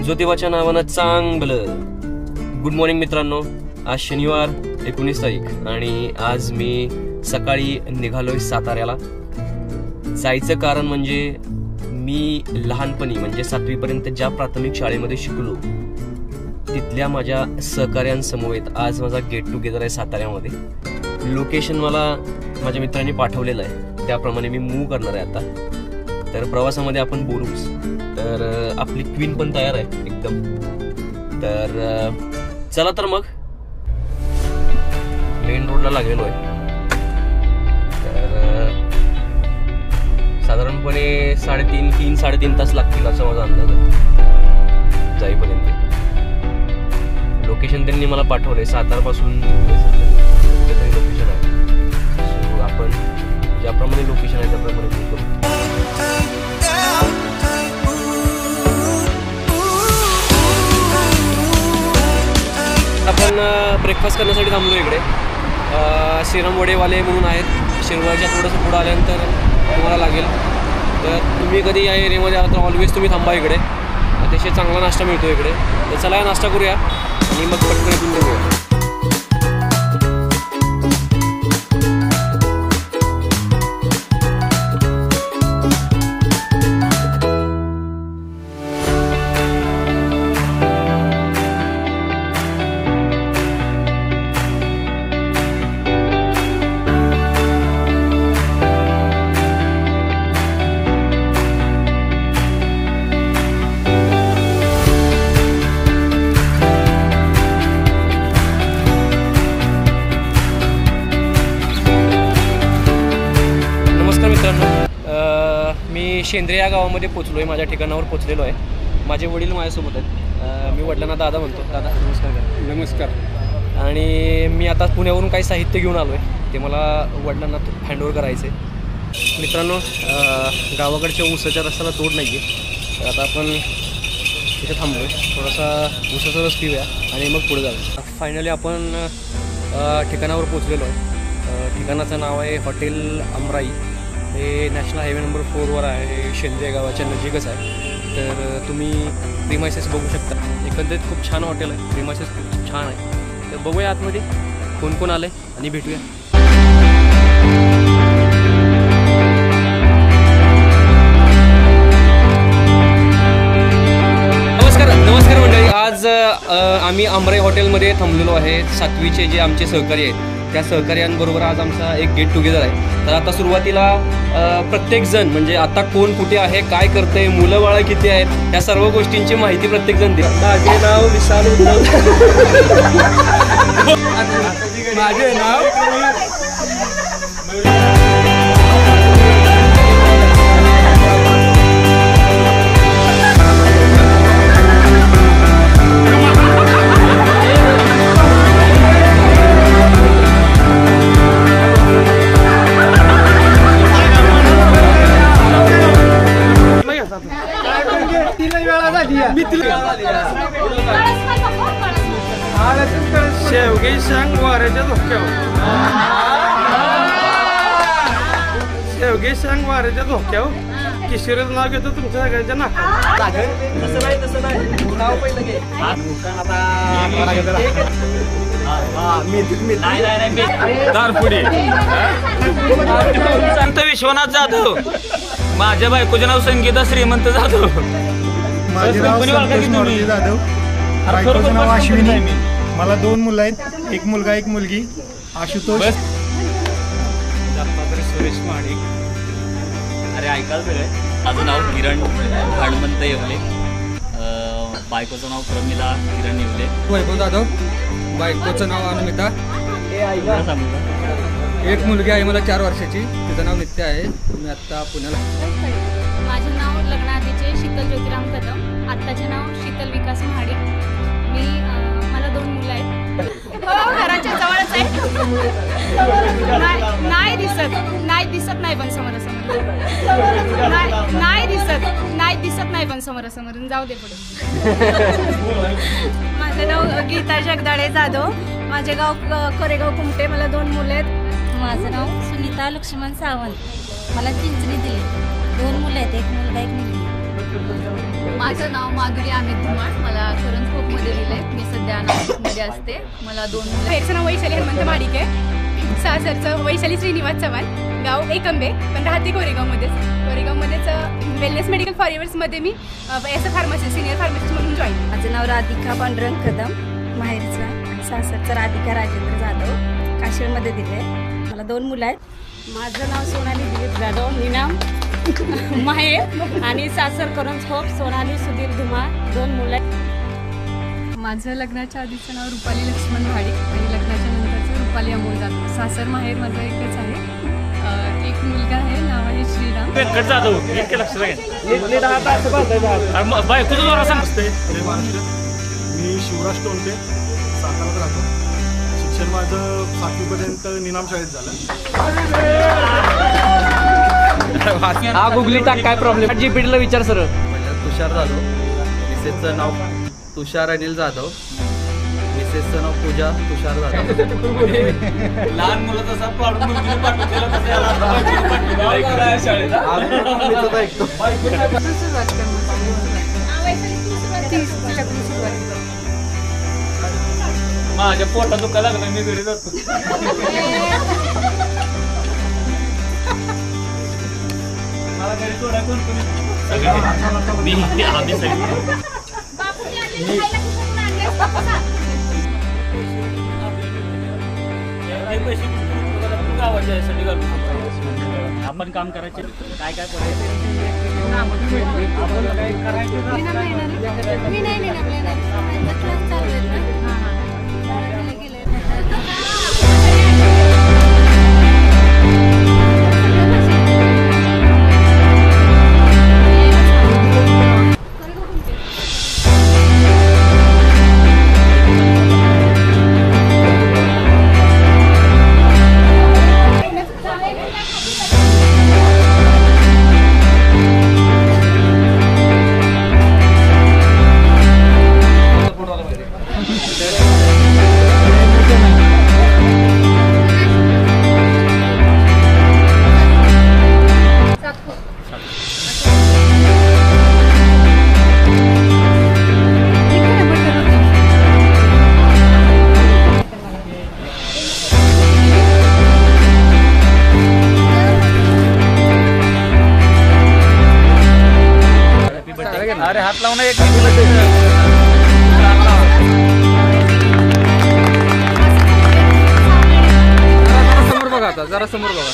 ज्योतिबाच्या नावानं चांगलं. गुड मॉर्निंग मित्रांनो. आज शनिवार 19 तारीख आणि आज मी सकाळी निघालोय साताऱ्याला. जायचं कारण म्हणजे मी लहानपणी म्हणजे 7वी पर्यंत ज्या प्राथमिक शाळेमध्ये शिकलो तिथल्या माझ्या सहकाऱ्यांसमवेत आज माझा गेट टुगेदर आहे साताऱ्यामध्ये. लोकेशन मला माझ्या मित्रांनी पाठवलेलं आहे, त्याप्रमाणे मी मूव्ह करणार आहे आता. तर प्रवासामध्ये आपण बोलूच. तर आपली क्वीन पण तयार आहे एकदम. तर चला तर मग मेन रोडला लागलेलो आहे. तर साधारणपणे 3-3.5 तास लागतील असा माझा अंदाज आहे जाईपर्यंत. लोकेशन त्यांनी मला पाठवलंय सातारपासून लोकेशन आहे. सो आपण ज्याप्रमाणे लोकेशन आहे त्याप्रमाणे करू. आपण ब्रेकफास्ट करण्यासाठी थांबलो इकडे. श्रीराम वडेवाले म्हणून आहेत. शिरवळच्या थोडंसं पुढं आल्यानंतर तुम्हाला लागेल. तर तुम्ही कधी या एरियामध्ये आला तर ऑलवेज तुम्ही थांबा इकडे. अतिशय चांगला नाश्ता मिळतो इकडे. तर चला नाश्ता करूया आणि मग पटकन इथून निघूया. मी शेंद्रे या गावामध्ये पोचलो आहे. माझ्या ठिकाणावर पोचलेलो आहे. माझे वडील माझ्यासोबत आहेत. मी वडिलांना दादा म्हणतो. दादा नमस्कार. नमस्कार. आणि मी आता पुण्यावरून काही साहित्य घेऊन आलो आहे, ते मला वडिलांना हँडओव्हर करायचं आहे. मित्रांनो, गावाकडच्या ऊसाच्या रसाला तोड नाही आहे. तर आता आपण इथे थांबलो आहे. थोडासा ऊसाचा रस पिऊया आणि मग पुढे जाऊया. फायनली आपण ठिकाणावर पोचलेलो आहे. ठिकाणाचं नाव आहे हॉटेल अमराई. हे नॅशनल हायवे नंबर 4वर आहे. शेंद्रे गावाच्या नजीकच आहे. तर तुम्ही प्रिमायसेस बघू शकता. एकंदरीत खूप छान हॉटेल आहे. प्रिमायसेस खूप छान आहे. तर बघूया आतमध्ये कोण कोण आलं आहे आणि भेटूया. नमस्कार मंडळी. आज आम्ही अमराई हॉटेलमध्ये थांबलेलो आहे. 7वीचे जे आमचे सहकारी आहेत त्या सहकार्यांबरोबर आज आमचा एक गेट टुगेदर आहे. तर आता सुरुवातीला प्रत्येकजण म्हणजे आता कोण कुठे आहे, काय करतंय, मुलं बाळं किती आहेत, या सर्व गोष्टींची माहिती प्रत्येकजण दे. माझे नाव विशाल उद्धव. माझे नाव शेवगे सांग वाऱ्याच्या धोक्यावर. शेवगे सांग वाऱ्याच्या धोक्यावर. किशोरचं नाव घेतो तुमच्या सगळ्यांच्या नाकात. तसं नाही नाव पहिलं घे. संत विश्वनाथ जाधव. माझ्या बायकोचे नाव संगीता श्रीमंत जाधव. माझे नाव संतोष मारुती जाधव. बायकोचं नाव अश्विनी. मला 2 मुलं आहेत, एक मुलगा एक मुलगी. आशुतोष. सुरेश महाडिक. अरे ऐकाल सगळे. माझं नाव किरण हनुमंत येवले. बायकोचं नाव प्रमिला किरण येवले. वैभव जाधव. बायकोचं नाव अनुमिता. एक मुलगी आहे मला 4 वर्षाची, तिचं नाव नित्य आहे. मी आत्ता पुण्याला. माझे नाव लग्नाआधीचे शीतल ज्योतिराम कदम. आत्ताचे नाव शीतल विकास महाडिक. मला 2 मुलं आहेत. हो, घराच्या जवळच आहे. नाही दिसत नाही पण समोरासमोर. नाही दिसत नाही पण समोरासमोर. जाऊ दे पुढे. माझं नाव गीता जगदाळे जाधव. माझे गाव कोरेगाव कुमटे. मला 2 मुलं आहेत. माझं नाव सुनीता लक्ष्मण सावंत. मला चिंचणी दिली. 2 मुलं आहेत, एक मुलगा एक मुलगी. माझं नाव माधुरी अमित धुमाळ. मला करंजकोटमध्ये दिलंय. मी सध्या नाशिकमध्ये असते. मला 2 मुलं. बाहेरचं नाव वैशाली हनुमंत माडिके, सासरचं वैशाली श्रीनिवास चव्हाण, गाव एकंबे, पण राहते कोरेगावमध्येच. वेलनेस मेडिकल फॉरएव्हर्समध्ये मी एस फार्मसी सिनियर फार्मसिस्ट म्हणून जॉईन. माझं नाव राधिका पांडुरंग कदम, माहेरचं आणि सासरचं राधिका राजेंद्र जाधव, काशीळमध्ये दिले. मला 2 मुलं आहेत. माझं नाव सोनाली दिलीप जाधव, निनाम माहेर आणि सासर करंजकोट. सोनाली सुधीर धुमाळ, 2 मुलं आहेत. माझं लग्नाच्या आधीचं नाव रुपाली लक्ष्मण भाडिक आणि लग्नाच्या नंतरचं रुपाली अमोल जाधव. सासर माहेर माझं एकच आहे. एक मुलगा आहे, नाव आहे श्रीराम. व्यंकट जाधव. इतके लक्षात बायकोचं जरा सांगते. मी शिवराज टोनटे, सातारात राहतो. शिक्षण माझं 7वीपर्यंत निनाम शाळेत झालं. हा गुगली टाक, काय प्रॉब्लेम जीपीटीला विचार सर. तुषार जाधव. मिसेसचं नाव तुषार अनिल जाधव. मिसेसचं नाव पूजा तुषार जाधव. लहान मुलं तसा पाडून माझ्या पोटात दुखायला लागलं, मी घरी जातो. मला घरी थोडा कोण मी आधी सगळी आपण काम करायचे. काय काय अरे हात लावून एक समोर बघा, आता जरा समोर बघा.